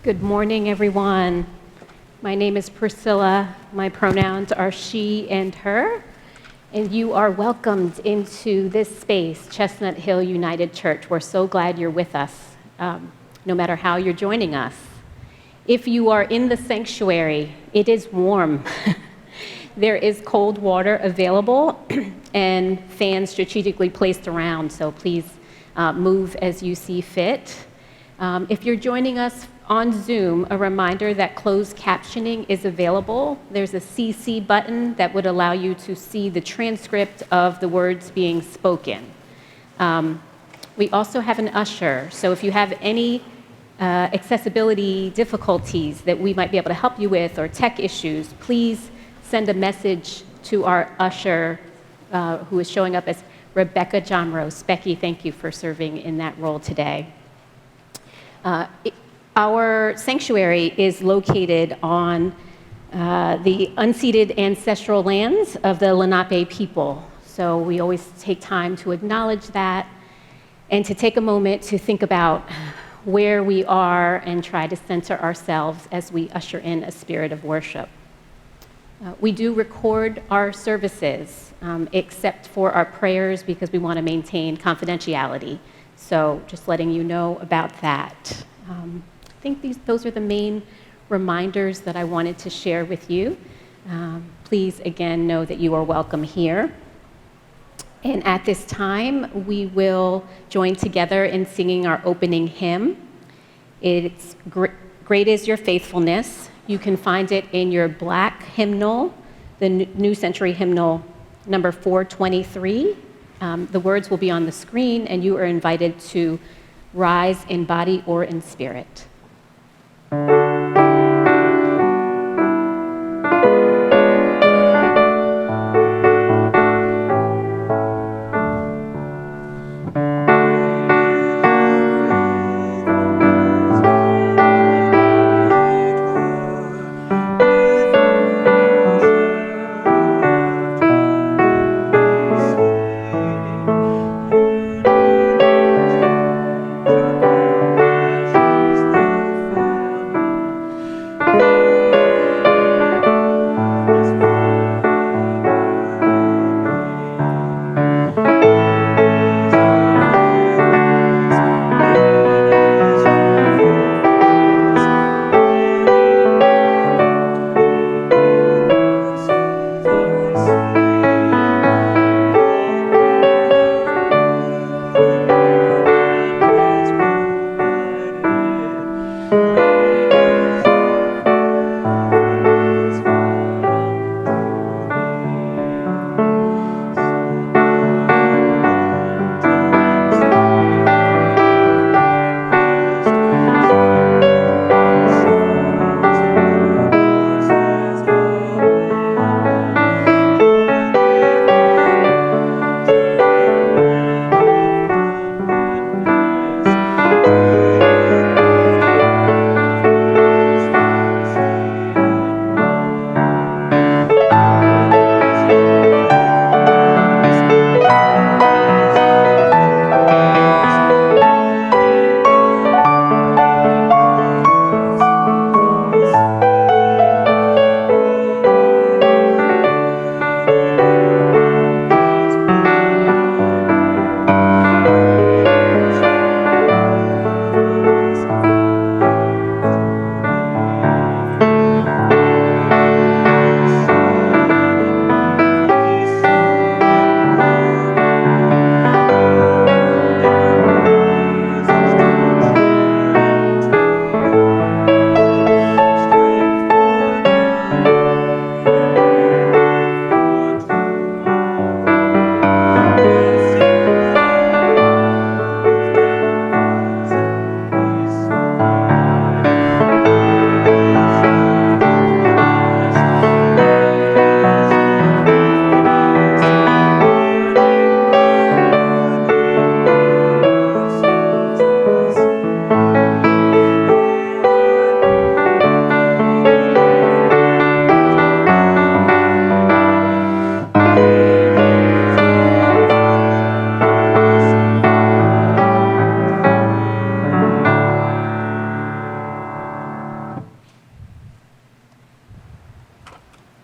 Good morning, everyone. My name is Priscilla. My pronouns are she and her, and you are welcomed into this space, Chestnut Hill United Church. We're so glad you're with us, no matter how you're joining us. If you are in the sanctuary, it is warm. There is cold water available and fans strategically placed around, so please move as you see fit. If you're joining us on Zoom, a reminder that closed captioning is available. There's a CC button that would allow you to see the transcript of the words being spoken. We also have an usher, so if you have any accessibility difficulties that we might be able to help you with or tech issues, please send a message to our usher who is showing up as Rebecca John Rose. Becky, thank you for serving in that role today. Our sanctuary is located on the unceded ancestral lands of the Lenape people. So we always take time to acknowledge that and to take a moment to think about where we are and try to center ourselves as we usher in a spirit of worship. We do record our services, except for our prayers, because we want to maintain confidentiality. So just letting you know about that. I think those are the main reminders that I wanted to share with you. Please, again, know that you are welcome here. And at this time, we will join together in singing our opening hymn. It's Great is Your Faithfulness. You can find it in your black hymnal, the New Century Hymnal number 423. The words will be on the screen, and you are invited to rise in body or in spirit.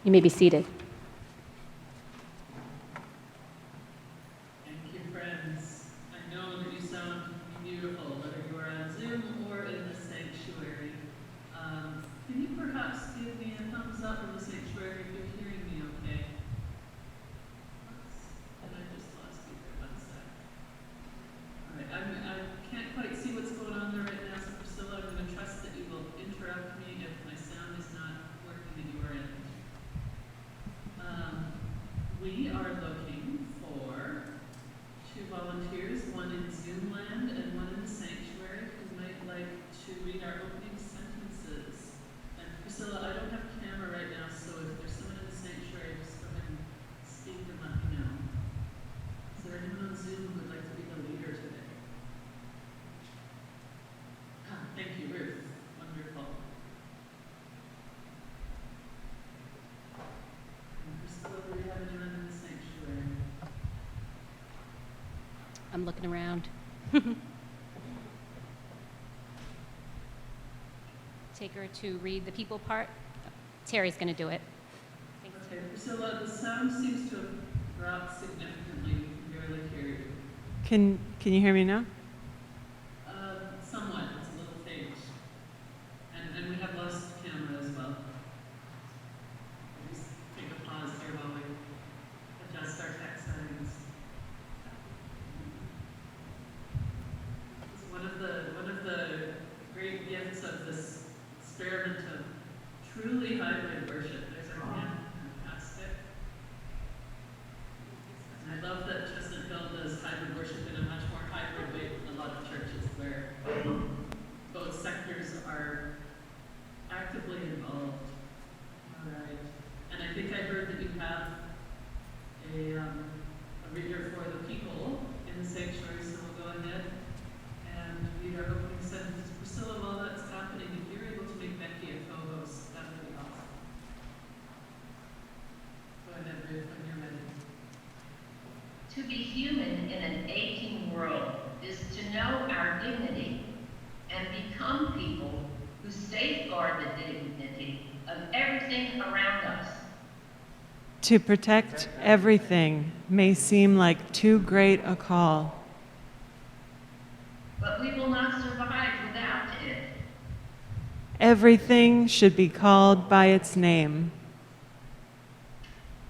You may be seated. Thank you, friends. I know that you sound beautiful, whether you are on Zoom or in the sanctuary. Can you perhaps give me a thumbs up in the sanctuary if you're hearing me okay? And I just lost you for 1 sec. All right, I can't quite see what's going on there right now, so Priscilla, I'm going to trust that you will interrupt me if my sound is not working at your end. We are looking for 2 volunteers, one in Zoom land and one in the sanctuary, who might like to read our opening sentences. And Priscilla, I don't have a camera right now, so if there's someone in the sanctuary, just go ahead and speak and let me know. Is there anyone on Zoom who would like to be the leader today? Thank you, Ruth. Wonderful. Priscilla, do we have anyone in the sanctuary? I'm looking around. Take her to read the people part. Terry's going to do it. Okay, Priscilla, the sound seems to have dropped significantly. We can barely hear you. Can you hear me now? Somewhat. It's a little faint. And we have lost camera as well. Just take a pause here while we adjust our text settings. It's one of the great gifts of this experiment of truly hybrid worship. There's our camera. Fantastic. And I love that Chestnut Hill does hybrid worship in a much more hybrid way than a lot of churches where both sectors are actively involved. All right. And I think I heard that you have a reader for the people in the sanctuary, so we'll go ahead and read our opening sentences. Priscilla, while that's happening, if you're able to make Becky a co-host, that would be awesome. Go ahead, Ruth, when you're ready. To be human in an aching world is to know our dignity and become people who safeguard the dignity of everything around us. To protect everything may seem like too great a call. But we will not survive without it. Everything should be called by its name.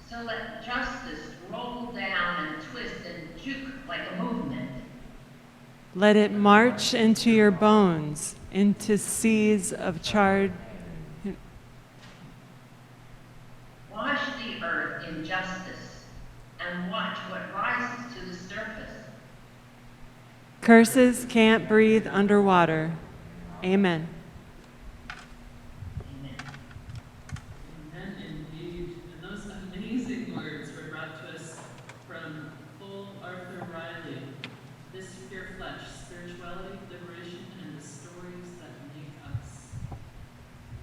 So let justice roll down and twist and juke like a movement. Let it march into your bones, into seas of charred. Wash the earth in justice and watch what rises to the surface. Curses can't breathe underwater. Amen. Amen. Amen, indeed. And those amazing words were brought to us from full Arthur Riley. This pure flesh, spirituality, liberation, and the stories that make us.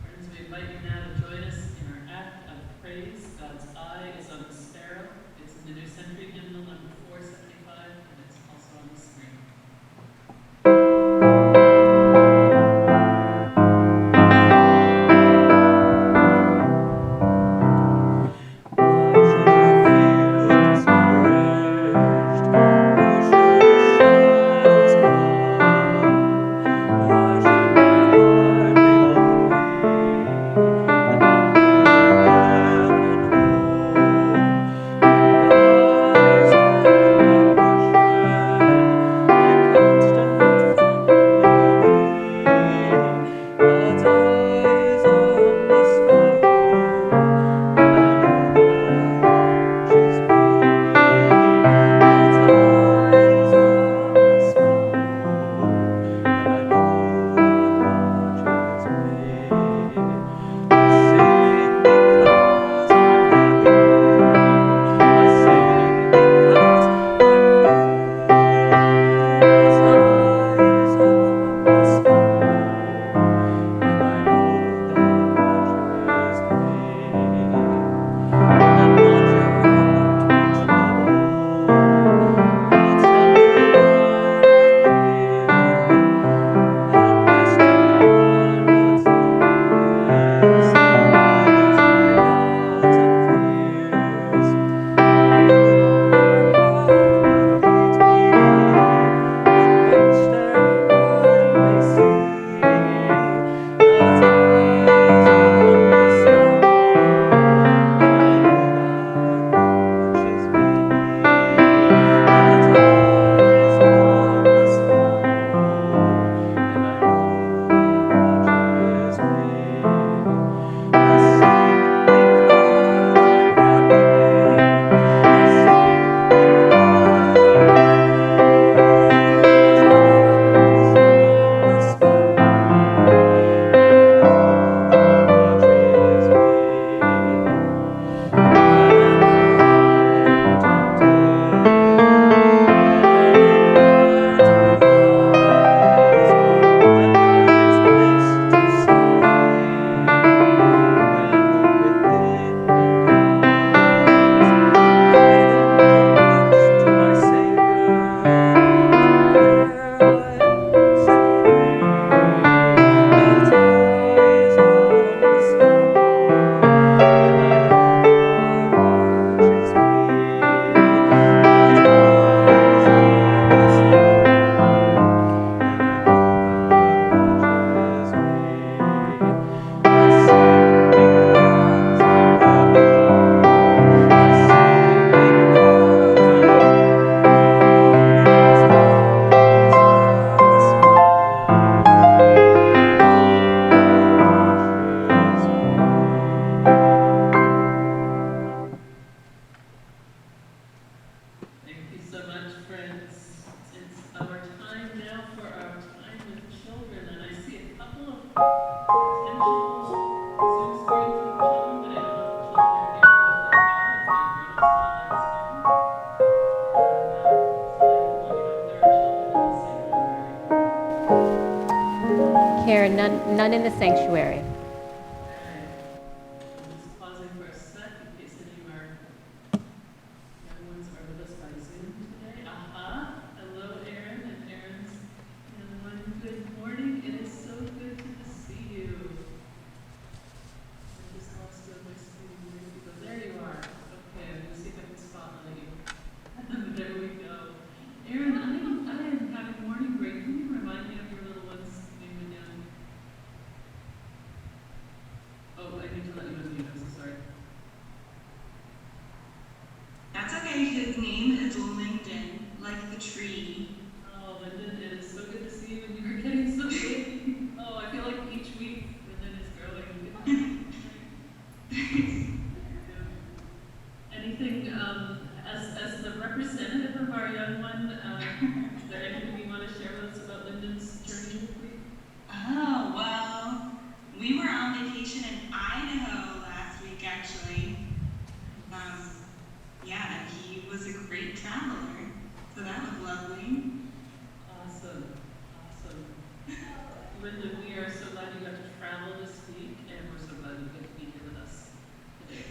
Friends, we invite you now to join us in our act of praise. God's eye is on the sparrow. It's in the New Century Hymnal number 475, and it's also on the screen. Why should my heart be lonely? intentional Zoom stories with children, but I don't know if the children are here, but if they are, if your grown-ups want to let us know. And Priscilla, you let me know if there are children in the sanctuary. Karen, none in the sanctuary. Okay. I'm just pausing for a sec in case any of our young ones are with us by Zoom today. Aha! Hello, Aaron and Aaron's young one. Good morning. It is so good to see you. I just lost you on my screen. Where did you go? There you are. Okay, I'm going to see if I can spotlight you. There we go. Aaron, I am having morning break. Can you remind me of your little one's name again? Oh, I need to let you unmute. I'm so sorry. That's okay. His name is Linden, like the tree. Oh, Lyndon, it is so good to see you, and you are getting so big. Oh, I feel like each week Lyndon is growing. Anything, as the representative of our young one, is there anything you want to share with us about Lyndon's journey this week? Oh, well, we were on vacation in Idaho last week, actually. Yeah, and he was a great traveler, so that was lovely. Awesome, awesome. Lyndon, we are so glad you got to travel this week, and we're so glad you get to be here with us today.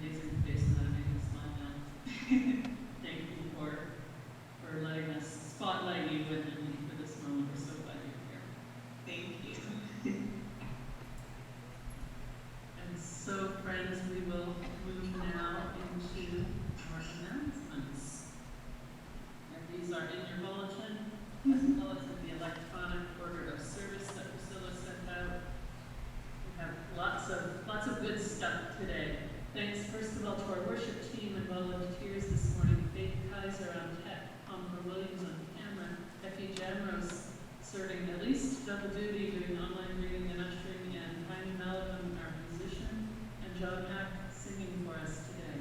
Amazing face, and that'll make me smile now. Thank you for letting us spotlight you and for this moment. We're so glad you're here. Thank you. And so, friends, we will move now into our announcements. And these are in your bulletin, as well as in the electronic order of service that Priscilla sent out. We have lots of good stuff today. Thanks, first of all, to our worship team and volunteers this morning. Faith Kaiser on tech, Palmer Williams on camera, Becky Jamros serving at least double duty, doing online reading and ushering, and Tiny Malcolm, our musician, and John Mack singing for us today.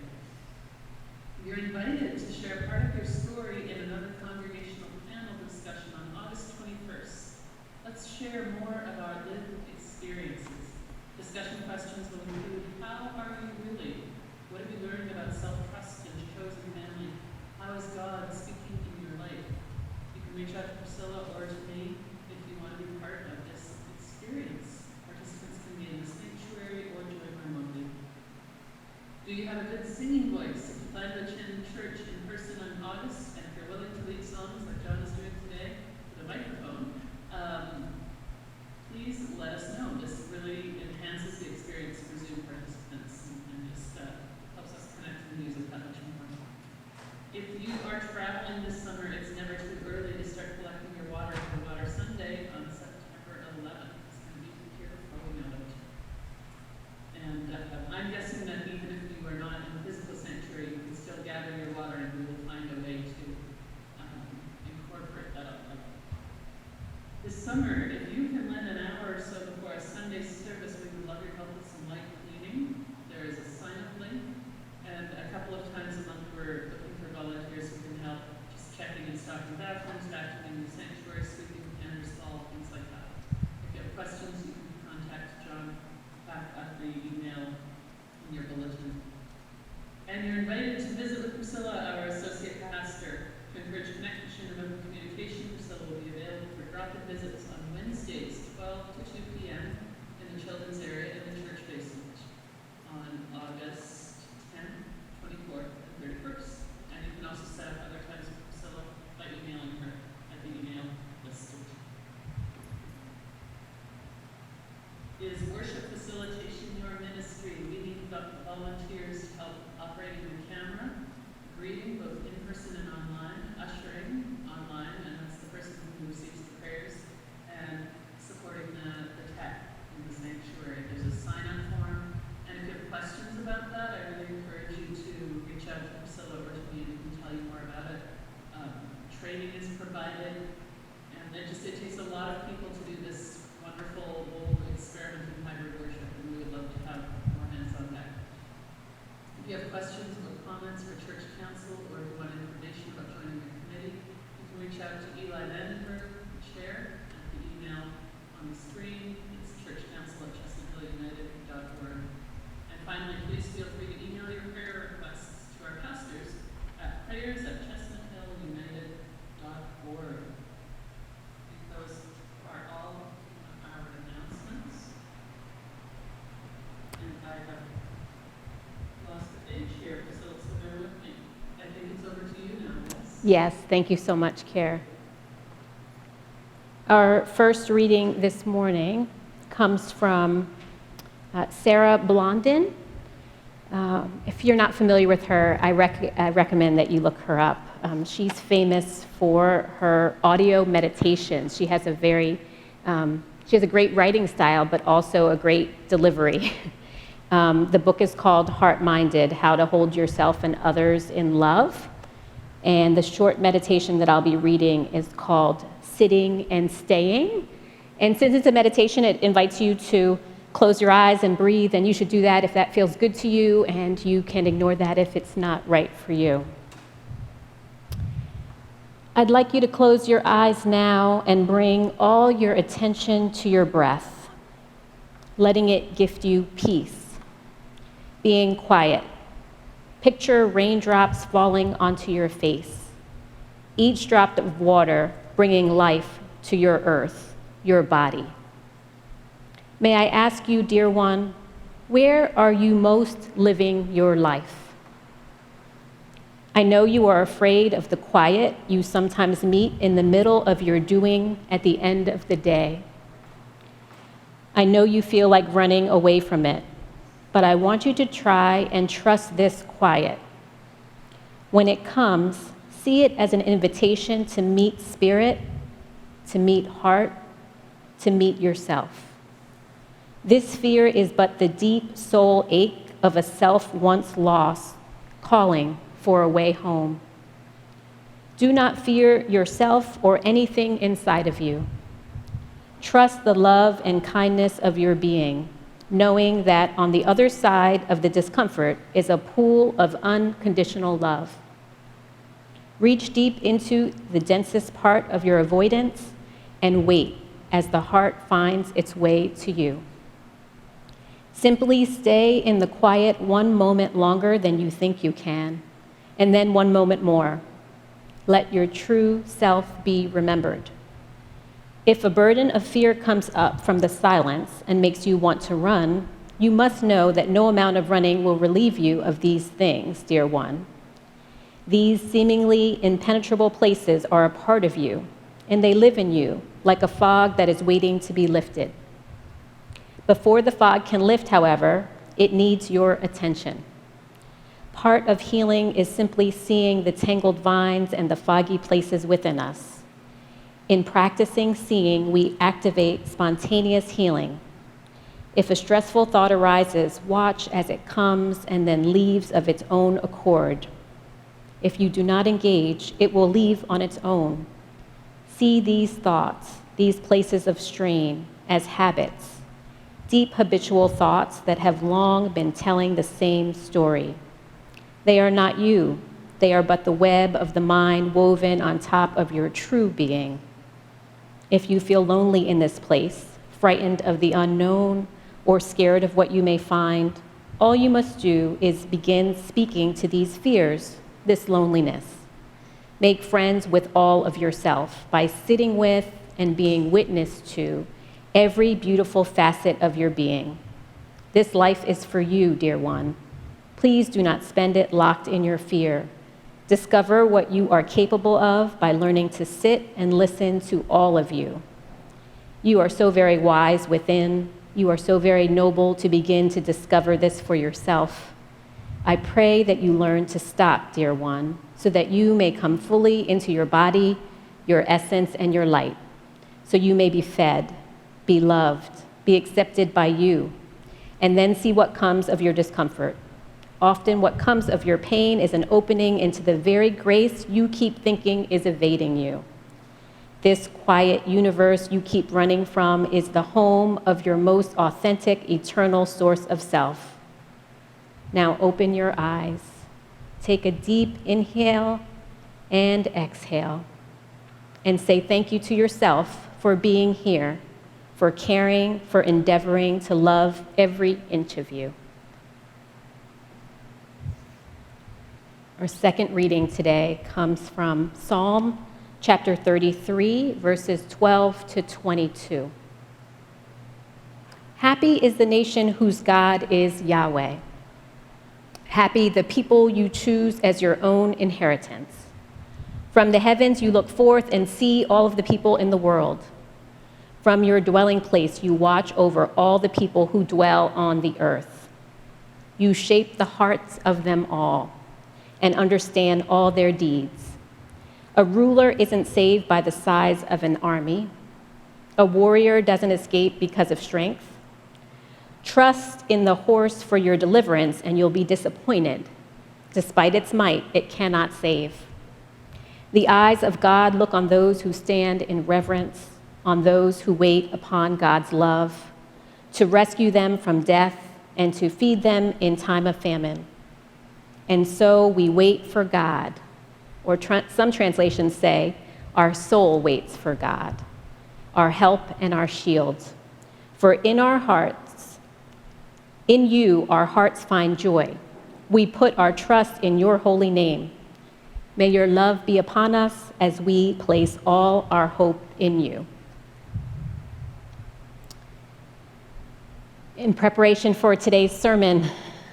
You're invited to share part of your story in another congregational panel discussion on August 21st. Let's share more of our lived experiences. Discussion questions will include, how are you really? What have you learned about self-trust and chosen family? How is God speaking in your life? You can reach out to Priscilla or to me if you want to be part of this experience. Participants can be in the sanctuary or join remotely. Do you have a good singing voice? If you plan to attend church in person on August, and if you're willing to lead songs like John is doing today with a microphone, please let us know. This really enhances the experience for Zoom participants and just helps us connect to the music that much more. If you are traveling this summer, it's never too early to start collecting your water for Water Sunday on September 11th. It's going to be here before we know it. And I'm guessing that even if you are not in the physical sanctuary, you can still gather your water, and we will find a way to incorporate that up. This summer, if you can lend an hour or so before a Sunday service, we would love your help with some light cleaning. There is a sign-up link, and a couple of times a month we're looking for volunteers who can help just checking and stocking bathrooms, vacuuming the sanctuary, sweeping the pantry stall, things like that. If you have questions, you can contact John back at the email in your bulletin. And you're invited to visit with Priscilla, our associate pastor, to encourage connection and open communication. Priscilla will be available for drop-in visits on Wednesdays, 12 to 2 p.m. in the children's area in the church basement on August 10th, 24th, and 31st. And you can also set up other times with Priscilla by emailing her at the email listed. Is worship facilitation your ministry? We need volunteers to help operating the camera, greeting both in person and online, ushering online, and that's the person who receives the prayers, and supporting the tech in the sanctuary. There's a sign-up form, and if you have questions about that, I really encourage you to reach out to Priscilla or to me, and we can tell you more about it. Training is provided, and it takes a lot of people to do this wonderful old experiment in hybrid worship, and we would love to have more hands on deck. If you have questions or comments for church council or Yes, thank you so much, Care. Our first reading this morning comes from Sarah Blondin. If you're not familiar with her, I recommend that you look her up. She's famous for her audio meditations. She has a great writing style, but also a great delivery. The book is called Heart-Minded: How to Hold Yourself and Others in Love. And the short meditation that I'll be reading is called Sitting and Staying. And since it's a meditation, it invites you to close your eyes and breathe, and you should do that if that feels good to you, and you can ignore that if it's not right for you. I'd like you to close your eyes now and bring all your attention to your breath, letting it gift you peace. Being quiet. Picture raindrops falling onto your face, each drop of water bringing life to your earth, your body. May I ask you, dear one, where are you most living your life? I know you are afraid of the quiet you sometimes meet in the middle of your doing at the end of the day. I know you feel like running away from it, but I want you to try and trust this quiet. When it comes, see it as an invitation to meet spirit, to meet heart, to meet yourself. This fear is but the deep soul ache of a self once lost, calling for a way home. Do not fear yourself or anything inside of you. Trust the love and kindness of your being, knowing that on the other side of the discomfort is a pool of unconditional love. Reach deep into the densest part of your avoidance and wait as the heart finds its way to you. Simply stay in the quiet one moment longer than you think you can, and then one moment more. Let your true self be remembered. If a burden of fear comes up from the silence and makes you want to run, you must know that no amount of running will relieve you of these things, dear one. These seemingly impenetrable places are a part of you, and they live in you like a fog that is waiting to be lifted. Before the fog can lift, however, it needs your attention. Part of healing is simply seeing the tangled vines and the foggy places within us. In practicing seeing, we activate spontaneous healing. If a stressful thought arises, watch as it comes and then leaves of its own accord. If you do not engage, it will leave on its own. See these thoughts, these places of strain, as habits, deep habitual thoughts that have long been telling the same story. They are not you. They are but the web of the mind woven on top of your true being. If you feel lonely in this place, frightened of the unknown, or scared of what you may find, all you must do is begin speaking to these fears, this loneliness. Make friends with all of yourself by sitting with and being witness to every beautiful facet of your being. This life is for you, dear one. Please do not spend it locked in your fear. Discover what you are capable of by learning to sit and listen to all of you. You are so very wise within. You are so very noble to begin to discover this for yourself. I pray that you learn to stop, dear one, so that you may come fully into your body, your essence, and your light, so you may be fed, be loved, be accepted by you, and then see what comes of your discomfort. Often what comes of your pain is an opening into the very grace you keep thinking is evading you. This quiet universe you keep running from is the home of your most authentic, eternal source of self. Now open your eyes. Take a deep inhale and exhale, and say thank you to yourself for being here, for caring, for endeavoring to love every inch of you. Our second reading today comes from Psalm chapter 33, verses 12 to 22. Happy is the nation whose God is Yahweh. Happy the people you choose as your own inheritance. From the heavens you look forth and see all of the people in the world. From your dwelling place you watch over all the people who dwell on the earth. You shape the hearts of them all and understand all their deeds. A ruler isn't saved by the size of an army. A warrior doesn't escape because of strength. Trust in the horse for your deliverance, and you'll be disappointed. Despite its might, it cannot save. The eyes of God look on those who stand in reverence, on those who wait upon God's love, to rescue them from death and to feed them in time of famine. And so we wait for God, or some translations say, our soul waits for God, our help and our shield. For in you our hearts find joy. We put our trust in your holy name. May your love be upon us as we place all our hope in you. In preparation for today's sermon,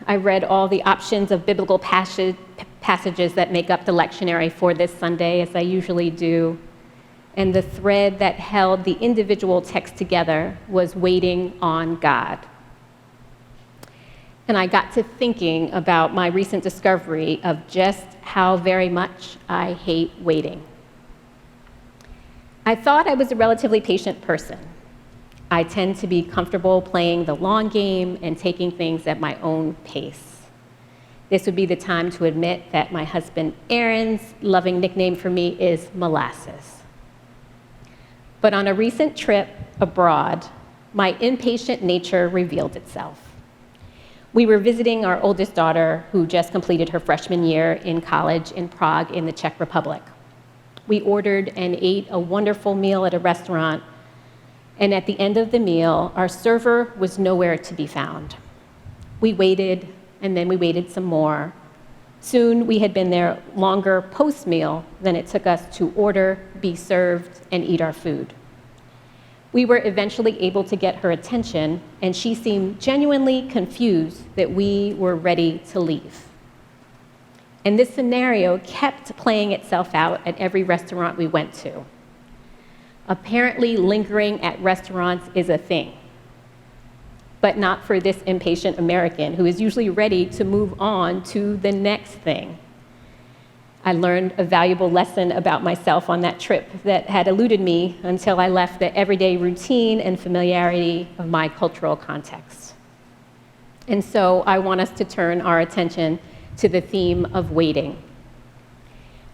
I read all the options of biblical passages that make up the lectionary for this Sunday, as I usually do. And the thread that held the individual text together was waiting on God. And I got to thinking about my recent discovery of just how very much I hate waiting. I thought I was a relatively patient person. I tend to be comfortable playing the long game and taking things at my own pace. This would be the time to admit that my husband Aaron's loving nickname for me is Molasses. But on a recent trip abroad, my impatient nature revealed itself. We were visiting our oldest daughter, who just completed her freshman year in college in Prague in the Czech Republic. We ordered and ate a wonderful meal at a restaurant, and at the end of the meal, our server was nowhere to be found. We waited, and then we waited some more. Soon, we had been there longer post-meal than it took us to order, be served, and eat our food. We were eventually able to get her attention, and she seemed genuinely confused that we were ready to leave. And this scenario kept playing itself out at every restaurant we went to. Apparently, lingering at restaurants is a thing, but not for this impatient American who is usually ready to move on to the next thing. I learned a valuable lesson about myself on that trip that had eluded me until I left the everyday routine and familiarity of my cultural context. And so I want us to turn our attention to the theme of waiting.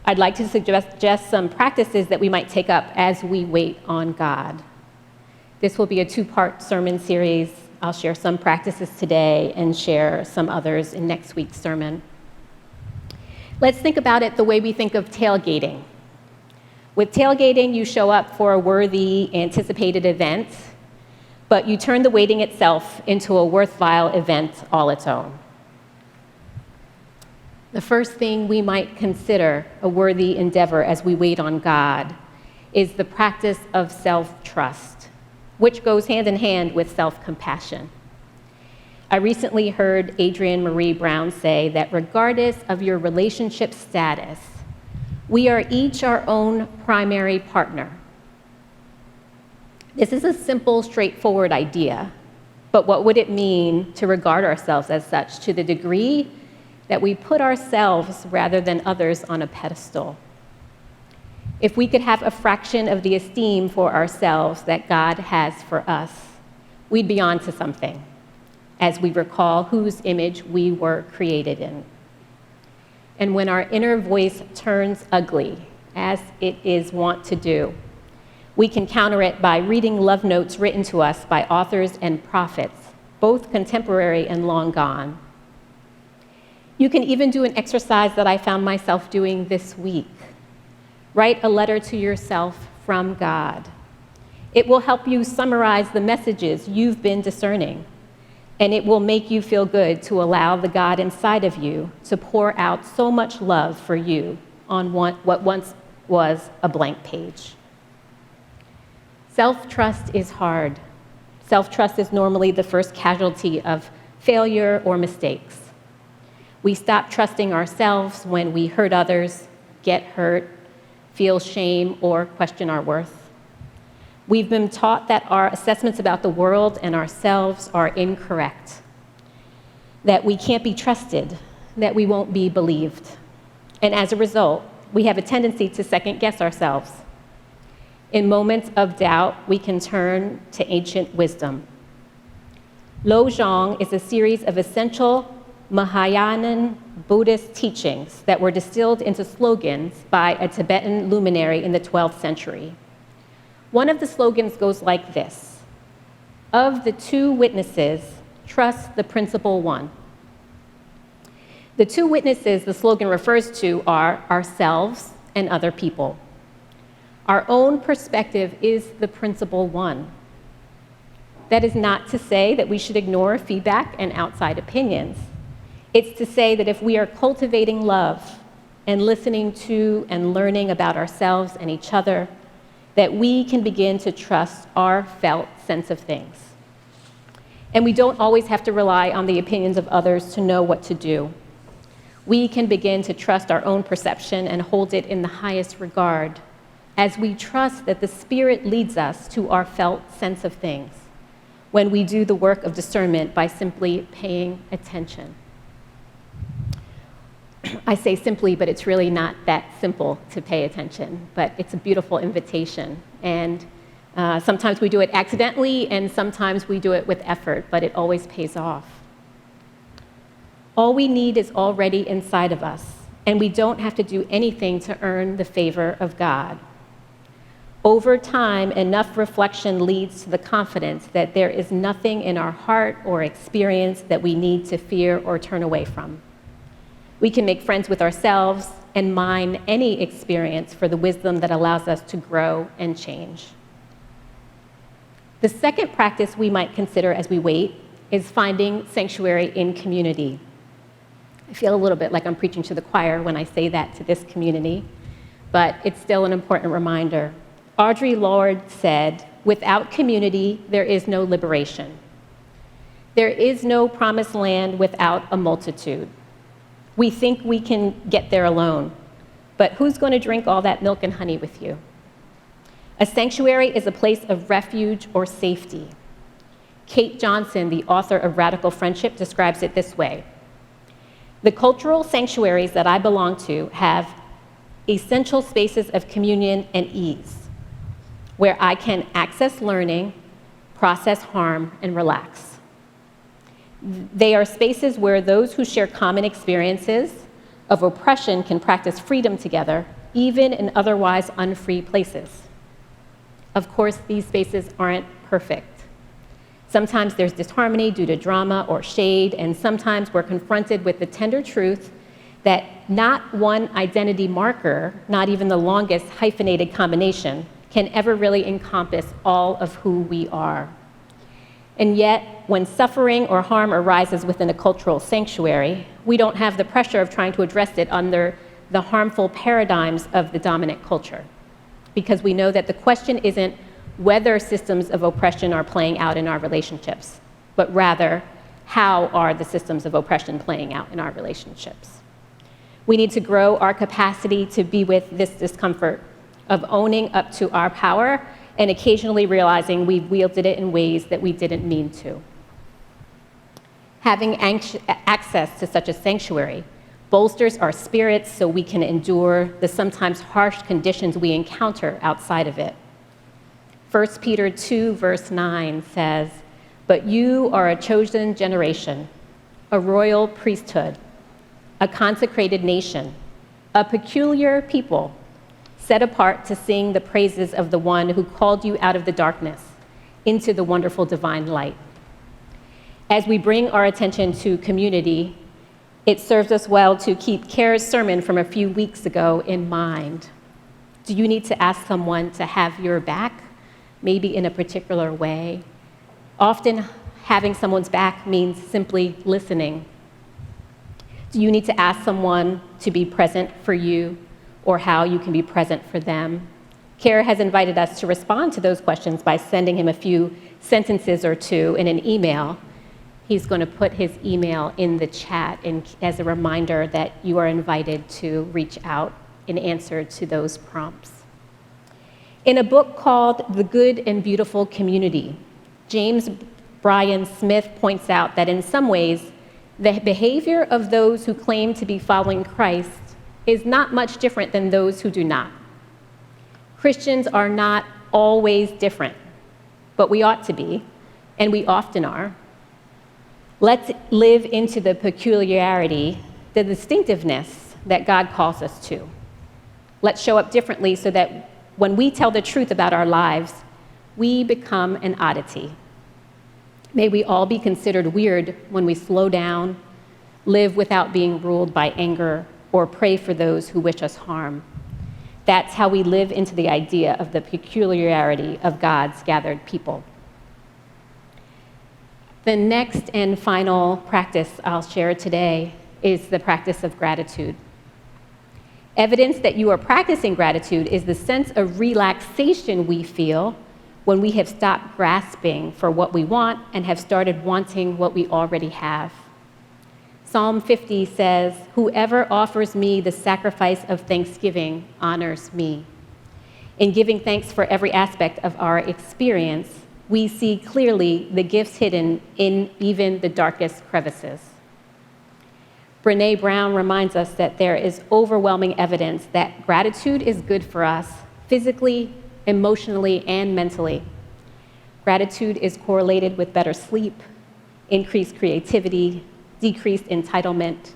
I'd like to suggest some practices that we might take up as we wait on God. This will be a two-part sermon series. I'll share some practices today and share some others in next week's sermon. Let's think about it the way we think of tailgating. With tailgating, you show up for a worthy, anticipated event, but you turn the waiting itself into a worthwhile event all its own. The first thing we might consider a worthy endeavor as we wait on God is the practice of self-trust, which goes hand in hand with self-compassion. I recently heard Adrienne Marie Brown say that regardless of your relationship status, we are each our own primary partner. This is a simple, straightforward idea, but what would it mean to regard ourselves as such to the degree that we put ourselves rather than others on a pedestal? If we could have a fraction of the esteem for ourselves that God has for us, we'd be on to something, as we recall whose image we were created in. And when our inner voice turns ugly, as it is wont to do, we can counter it by reading love notes written to us by authors and prophets, both contemporary and long gone. You can even do an exercise that I found myself doing this week. Write a letter to yourself from God. It will help you summarize the messages you've been discerning, and it will make you feel good to allow the God inside of you to pour out so much love for you on what once was a blank page. Self-trust is hard. Self-trust is normally the first casualty of failure or mistakes. We stop trusting ourselves when we hurt others, get hurt, feel shame, or question our worth. We've been taught that our assessments about the world and ourselves are incorrect, that we can't be trusted, that we won't be believed. And as a result, we have a tendency to second-guess ourselves. In moments of doubt, we can turn to ancient wisdom. Lojong is a series of essential Mahayanan Buddhist teachings that were distilled into slogans by a Tibetan luminary in the 12th century. One of the slogans goes like this: "Of the two witnesses, trust the principal one." The two witnesses the slogan refers to are ourselves and other people. Our own perspective is the principal one. That is not to say that we should ignore feedback and outside opinions. It's to say that if we are cultivating love and listening to and learning about ourselves and each other, that we can begin to trust our felt sense of things. And we don't always have to rely on the opinions of others to know what to do. We can begin to trust our own perception and hold it in the highest regard as we trust that the Spirit leads us to our felt sense of things when we do the work of discernment by simply paying attention. I say simply, but it's really not that simple to pay attention, but it's a beautiful invitation. And sometimes we do it accidentally, and sometimes we do it with effort, but it always pays off. All we need is already inside of us, and we don't have to do anything to earn the favor of God. Over time, enough reflection leads to the confidence that there is nothing in our heart or experience that we need to fear or turn away from. We can make friends with ourselves and mine any experience for the wisdom that allows us to grow and change. The second practice we might consider as we wait is finding sanctuary in community. I feel a little bit like I'm preaching to the choir when I say that to this community, but it's still an important reminder. Audre Lorde said, "Without community, there is no liberation. There is no promised land without a multitude. We think we can get there alone, but who's going to drink all that milk and honey with you?" A sanctuary is a place of refuge or safety. Kate Johnson, the author of Radical Friendship, describes it this way: "The cultural sanctuaries that I belong to have essential spaces of communion and ease, where I can access learning, process harm, and relax. They are spaces where those who share common experiences of oppression can practice freedom together, even in otherwise unfree places. Of course, these spaces aren't perfect. Sometimes there's disharmony due to drama or shade, and sometimes we're confronted with the tender truth that not one identity marker, not even the longest hyphenated combination, can ever really encompass all of who we are. And yet, when suffering or harm arises within a cultural sanctuary, we don't have the pressure of trying to address it under the harmful paradigms of the dominant culture, because we know that the question isn't whether systems of oppression are playing out in our relationships, but rather, how are the systems of oppression playing out in our relationships? We need to grow our capacity to be with this discomfort of owning up to our power and occasionally realizing we've wielded it in ways that we didn't mean to. Having access to such a sanctuary bolsters our spirits so we can endure the sometimes harsh conditions we encounter outside of it. 1 Peter 2, verse 9 says, "But you are a chosen generation, a royal priesthood, a consecrated nation, a peculiar people, set apart to sing the praises of the one who called you out of the darkness into the wonderful divine light." As we bring our attention to community, it serves us well to keep Kara's sermon from a few weeks ago in mind. Do you need to ask someone to have your back, maybe in a particular way? Often, having someone's back means simply listening. Do you need to ask someone to be present for you, or how you can be present for them? Kara has invited us to respond to those questions by sending him a few sentences or two in an email. He's going to put his email in the chat as a reminder that you are invited to reach out in answer to those prompts. In a book called The Good and Beautiful Community, James Bryan Smith points out that in some ways, the behavior of those who claim to be following Christ is not much different than those who do not. Christians are not always different, but we ought to be, and we often are. Let's live into the peculiarity, the distinctiveness that God calls us to. Let's show up differently so that when we tell the truth about our lives, we become an oddity. May we all be considered weird when we slow down, live without being ruled by anger, or pray for those who wish us harm. That's how we live into the idea of the peculiarity of God's gathered people. The next and final practice I'll share today is the practice of gratitude. Evidence that you are practicing gratitude is the sense of relaxation we feel when we have stopped grasping for what we want and have started wanting what we already have. Psalm 50 says, "Whoever offers me the sacrifice of thanksgiving honors me." In giving thanks for every aspect of our experience, we see clearly the gifts hidden in even the darkest crevices. Brené Brown reminds us that there is overwhelming evidence that gratitude is good for us physically, emotionally, and mentally. Gratitude is correlated with better sleep, increased creativity, decreased entitlement,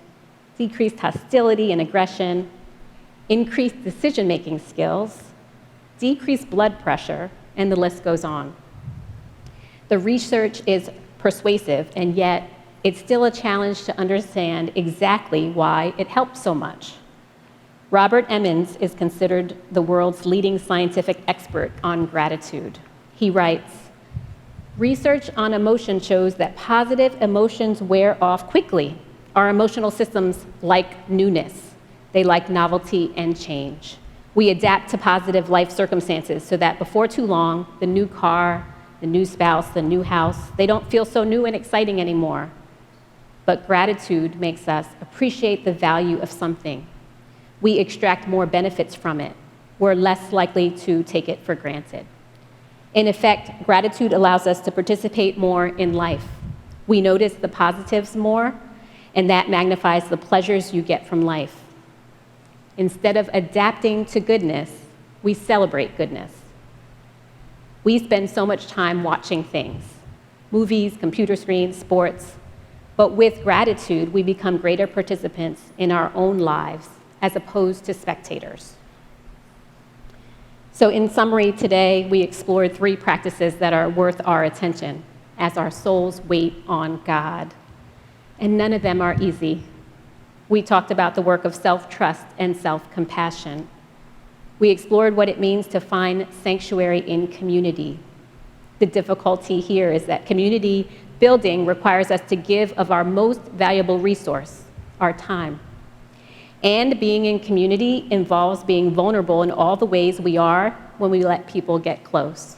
decreased hostility and aggression, increased decision-making skills, decreased blood pressure, and the list goes on. The research is persuasive, and yet it's still a challenge to understand exactly why it helps so much. Robert Emmons is considered the world's leading scientific expert on gratitude. He writes, "Research on emotion shows that positive emotions wear off quickly. Our emotional systems like newness. They like novelty and change. We adapt to positive life circumstances so that before too long, the new car, the new spouse, the new house, they don't feel so new and exciting anymore. But gratitude makes us appreciate the value of something. We extract more benefits from it. We're less likely to take it for granted. In effect, gratitude allows us to participate more in life. We notice the positives more, and that magnifies the pleasures you get from life. Instead of adapting to goodness, we celebrate goodness. We spend so much time watching things, movies, computer screens, sports, but with gratitude, we become greater participants in our own lives as opposed to spectators. So in summary, today we explored 3 practices that are worth our attention as our souls wait on God. And none of them are easy. We talked about the work of self-trust and self-compassion. We explored what it means to find sanctuary in community. The difficulty here is that community building requires us to give of our most valuable resource, our time. And being in community involves being vulnerable in all the ways we are when we let people get close.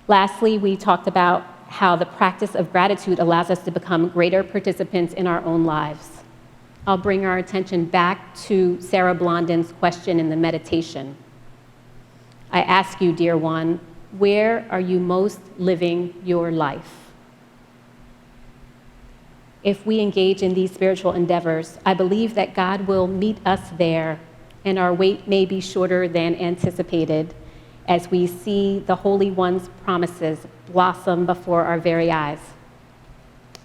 Lastly, we talked about how the practice of gratitude allows us to become greater participants in our own lives. I'll bring our attention back to Sarah Blondin's question in the meditation. I ask you, dear one, where are you most living your life? If we engage in these spiritual endeavors, I believe that God will meet us there, and our wait may be shorter than anticipated as we see the Holy One's promises blossom before our very eyes.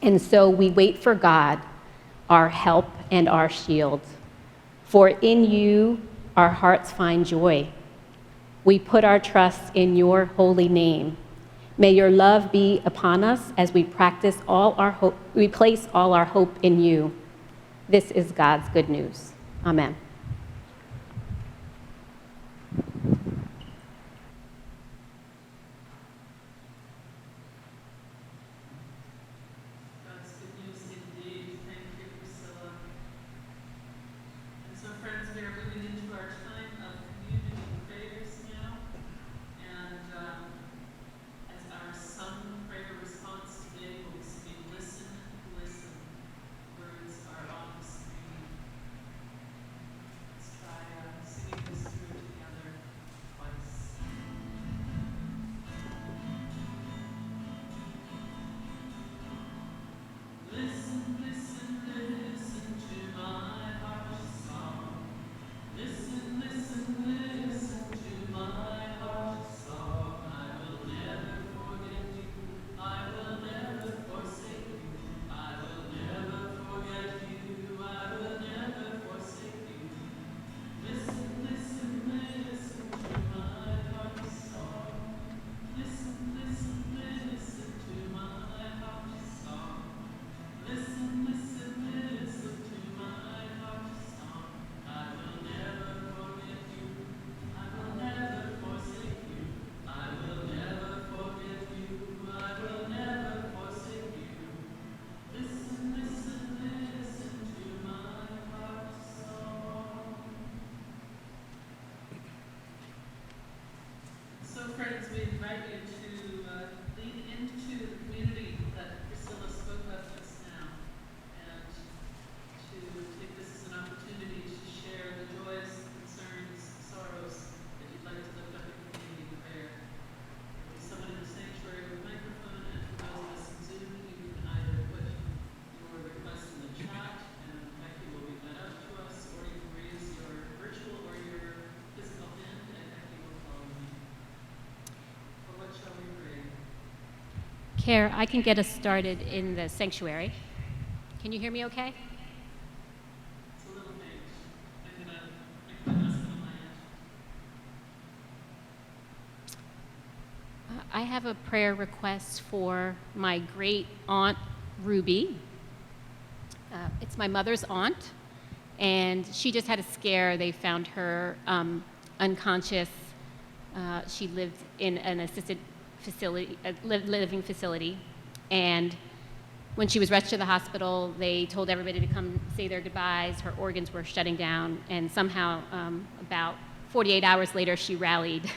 And so we wait for God, our help and our shield. For in you our hearts find joy. We put our trust in your holy name. May your love be upon us as we place all our hope in you. This is God's good news. Amen. God's good news indeed. Thank you, Priscilla. And so, friends, we are moving into our time of community prayers now. And as our sung prayer response today will be listen, listen. Words are on the screen. invite you to lean into the community that Priscilla spoke of just now, and to take this as an opportunity to share the joys, concerns, sorrows that you'd like to lift up in community prayer. There'll be someone in the sanctuary with a microphone, and for those of us in Zoom, you can either put your request in the chat, and Becky will read that out to us, or you can raise your virtual or your physical hand, and Becky will follow me. For what shall we pray? Care, I can get us started in the sanctuary. Can you hear me okay? It's a little vague. I'm gonna ask on my end. I have a prayer request for my great aunt Ruby. It's my mother's aunt, and she just had a scare. They found her unconscious. She lived in an assisted facility, living facility, and when she was rushed to the hospital, they told everybody to come say their goodbyes. Her organs were shutting down, and somehow, about 48 hours later, she rallied,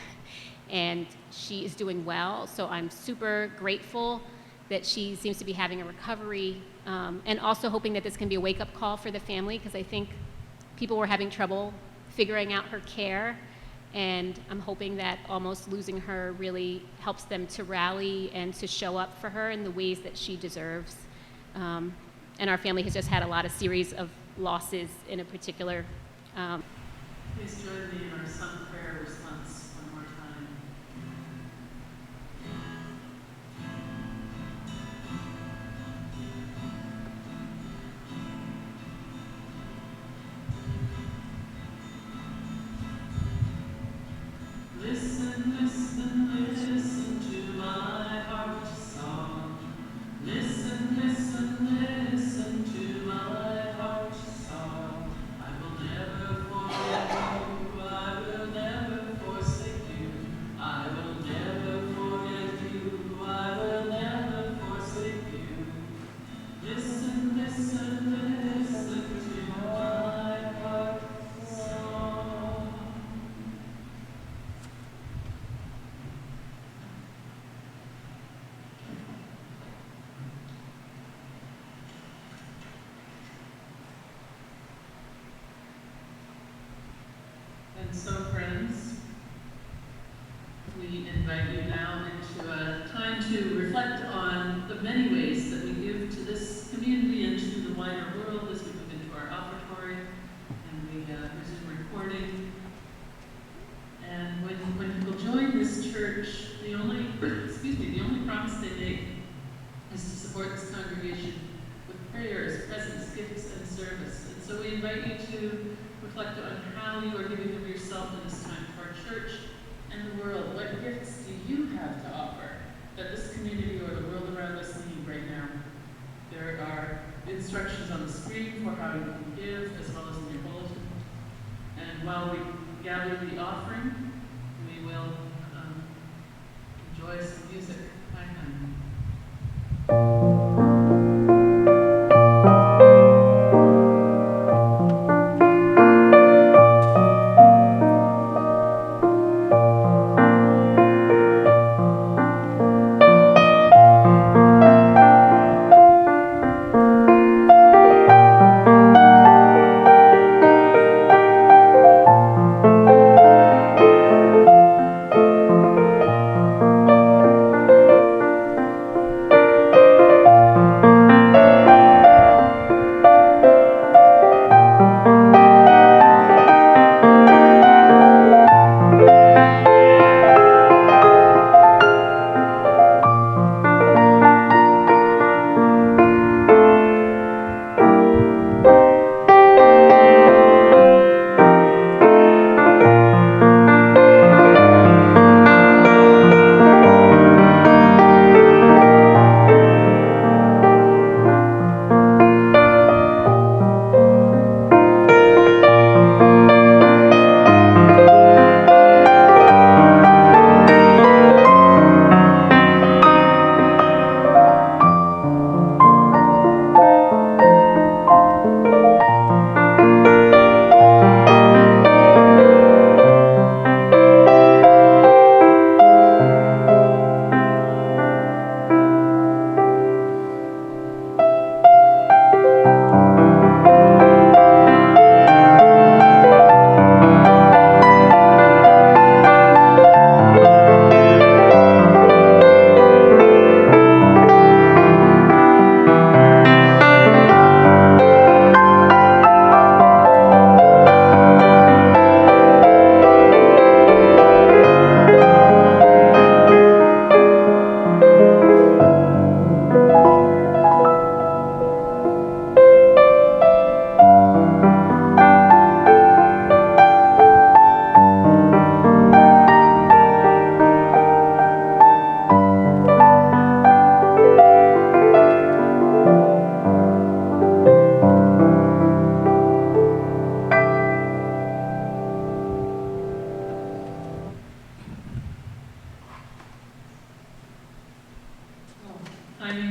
and she is doing well. So I'm super grateful that she seems to be having a recovery, and also hoping that this can be a wake-up call for the family, because I think people were having trouble figuring out her care, and I'm hoping that almost losing her really helps them to rally and to show up for her in the ways that she deserves. And our family has just had a lot of series of losses in a particular. Please join me in our sung prayer response one more time. Listen, listen, listen to my heart song. Listen, listen, listen to my heart song. I will never forget you. I will never forsake you. I will never forget you. I will never forsake you. Listen, listen, listen to my heart song. And so, friends, we invite you now into a time to reflect on the many ways that we give to this community and to the wider world as we move into our offertory and we resume recording. And when people join this church, the only promise they make is to support this congregation with prayers, presence, gifts, and service. And so we invite you to reflect on how you are giving of yourself in this time to our church and the world. What gifts do you have to offer that this community or the world around us need right now? There are instructions on the screen for how you can give, as well as in your bulletin. And while we gather the offering, we will enjoy some music by hand.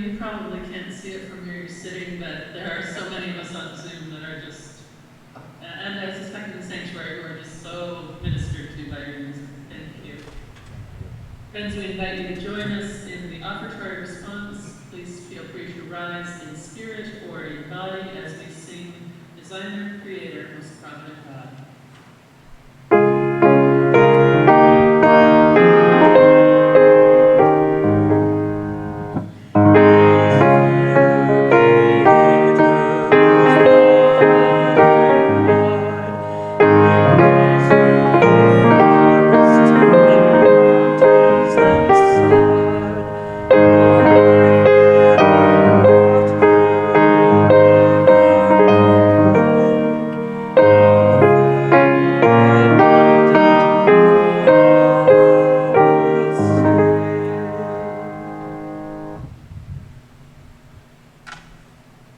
you probably can't see it from where you're sitting, but there are so many of us on Zoom that are just, and I suspect in the sanctuary, who are just so ministered to by your music. Thank you. Friends, we invite you to join us in the offertory response. Please feel free to rise in spirit or in body as we sing Designer, Creator, Most Provident God.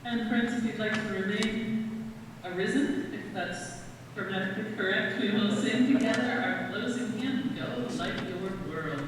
And friends, if you'd like to remain arisen, if that's grammatically correct, we will sing together our closing hymn, Go Light Your World.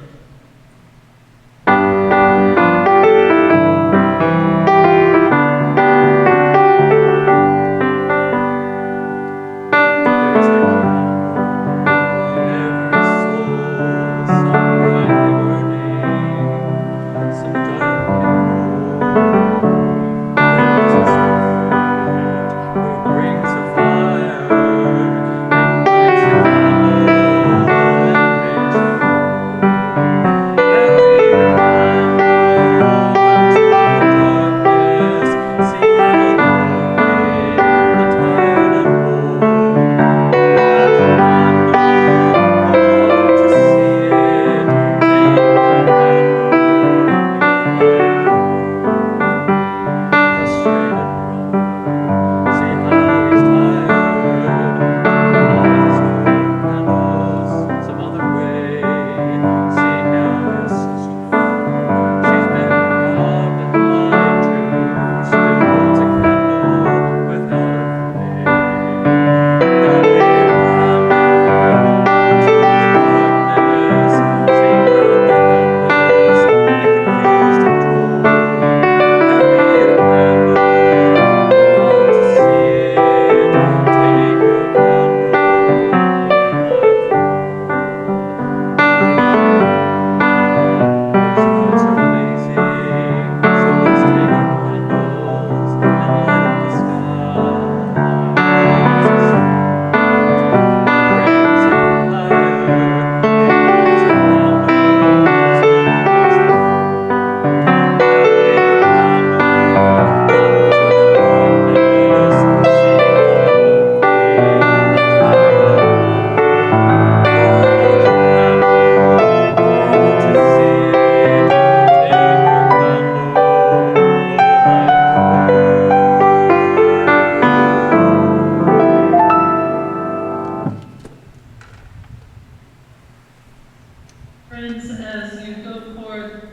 Friends, as you go forth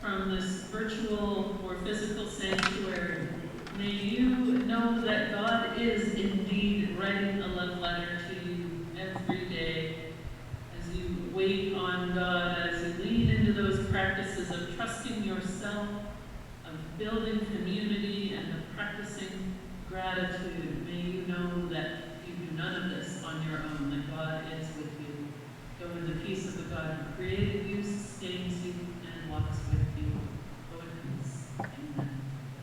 from this virtual or physical sanctuary, may you know that God is indeed writing a love letter to you every day as you wait on God, as you lean into those practices of trusting yourself, of building community, and of practicing gratitude. May you know that you do none of this on your own, that God is with